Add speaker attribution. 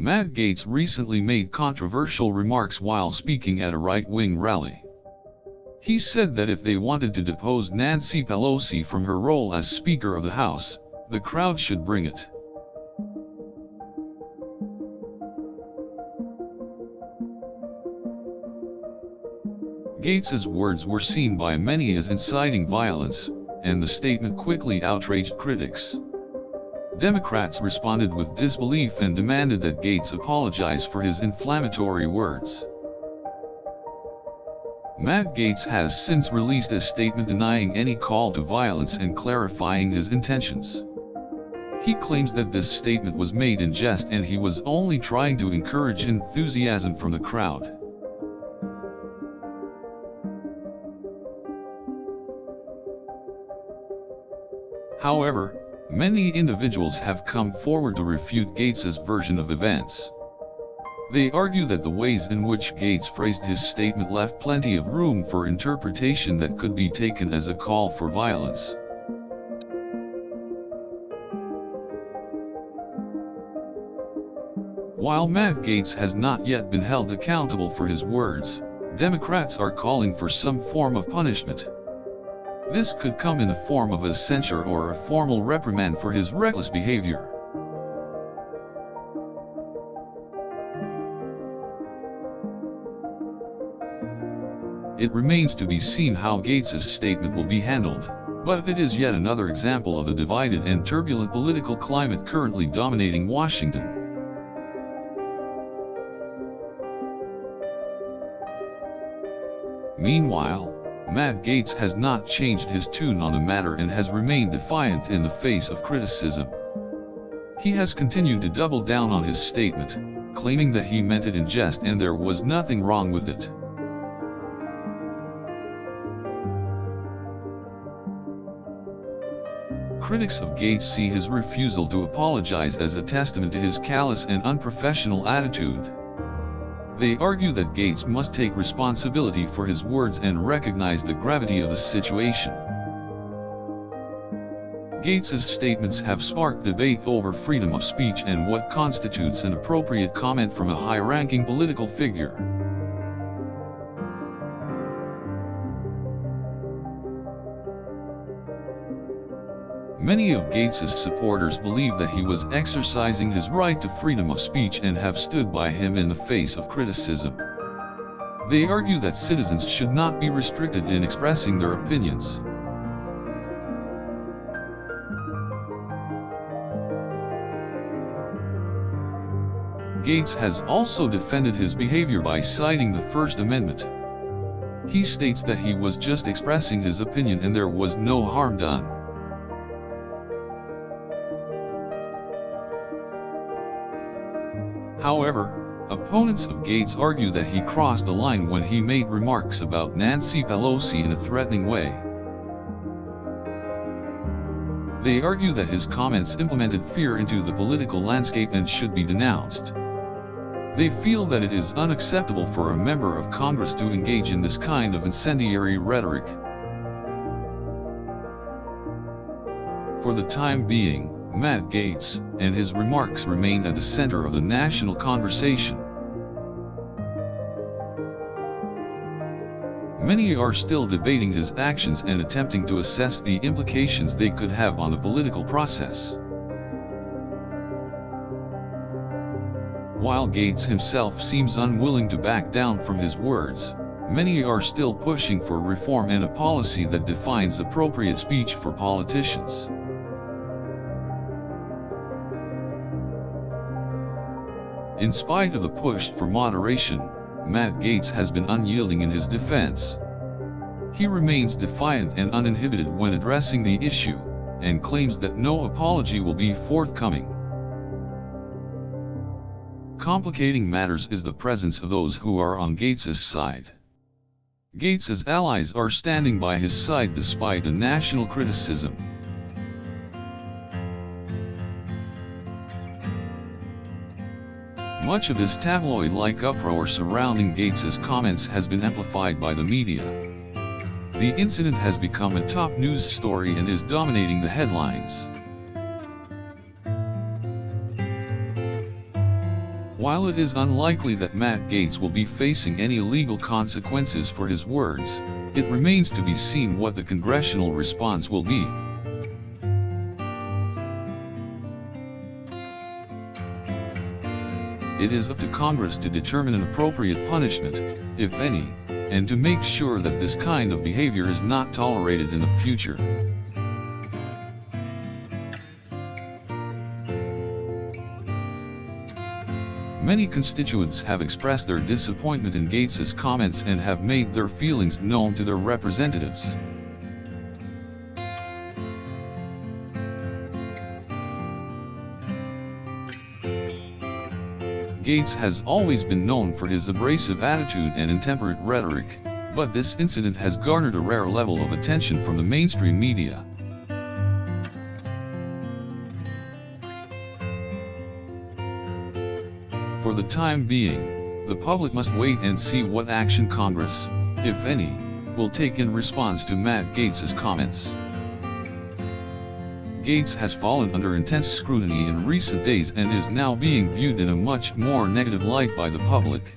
Speaker 1: Matt Gaetz recently made controversial remarks while speaking at a right-wing rally. He said that if they wanted to depose Nancy Pelosi from her role as Speaker of the House, the crowd should bring it. Gaetz's words were seen by many as inciting violence, and the statement quickly outraged critics. Democrats responded with disbelief and demanded that Gaetz apologize for his inflammatory words. Matt Gaetz has since released a statement denying any call to violence and clarifying his intentions. He claims that this statement was made in jest and he was only trying to encourage enthusiasm from the crowd. However, many individuals have come forward to refute Gaetz's version of events. They argue that the ways in which Gaetz phrased his statement left plenty of room for interpretation that could be taken as a call for violence. While Matt Gaetz has not yet been held accountable for his words, Democrats are calling for some form of punishment. This could come in the form of a censure or a formal reprimand for his reckless behavior. It remains to be seen how Gaetz's statement will be handled, but it is yet another example of the divided and turbulent political climate currently dominating Washington. Meanwhile, Matt Gaetz has not changed his tune on the matter and has remained defiant in the face of criticism. He has continued to double down on his statement, claiming that he meant it in jest and there was nothing wrong with it. Critics of Gaetz see his refusal to apologize as a testament to his callous and unprofessional attitude. They argue that Gaetz must take responsibility for his words and recognize the gravity of the situation. Gaetz's statements have sparked debate over freedom of speech and what constitutes an appropriate comment from a high-ranking political figure. Many of Gaetz's supporters believe that he was exercising his right to freedom of speech and have stood by him in the face of criticism. They argue that citizens should not be restricted in expressing their opinions. Gaetz has also defended his behavior by citing the First Amendment. He states that he was just expressing his opinion and there was no harm done. However, opponents of Gaetz argue that he crossed the line when he made remarks about Nancy Pelosi in a threatening way. They argue that his comments implemented fear into the political landscape and should be denounced. They feel that it is unacceptable for a member of Congress to engage in this kind of incendiary rhetoric. For the time being, Matt Gaetz and his remarks remain at the center of the national conversation. Many are still debating his actions and attempting to assess the implications they could have on the political process. While Gaetz himself seems unwilling to back down from his words, many are still pushing for reform and a policy that defines appropriate speech for politicians. In spite of the push for moderation, Matt Gaetz has been unyielding in his defense. He remains defiant and uninhibited when addressing the issue, and claims that no apology will be forthcoming. Complicating matters is the presence of those who are on Gaetz's side. Gaetz's allies are standing by his side despite the national criticism. Much of this tabloid-like uproar surrounding Gaetz's comments has been amplified by the media. The incident has become a top news story and is dominating the headlines. While it is unlikely that Matt Gaetz will be facing any legal consequences for his words, it remains to be seen what the congressional response will be. It is up to Congress to determine an appropriate punishment, if any, and to make sure that this kind of behavior is not tolerated in the future. Many constituents have expressed their disappointment in Gaetz's comments and have made their feelings known to their representatives. Gaetz has always been known for his abrasive attitude and intemperate rhetoric, but this incident has garnered a rare level of attention from the mainstream media. For the time being, the public must wait and see what action Congress, if any, will take in response to Matt Gaetz's comments. Gaetz has fallen under intense scrutiny in recent days and is now being viewed in a much more negative light by the public.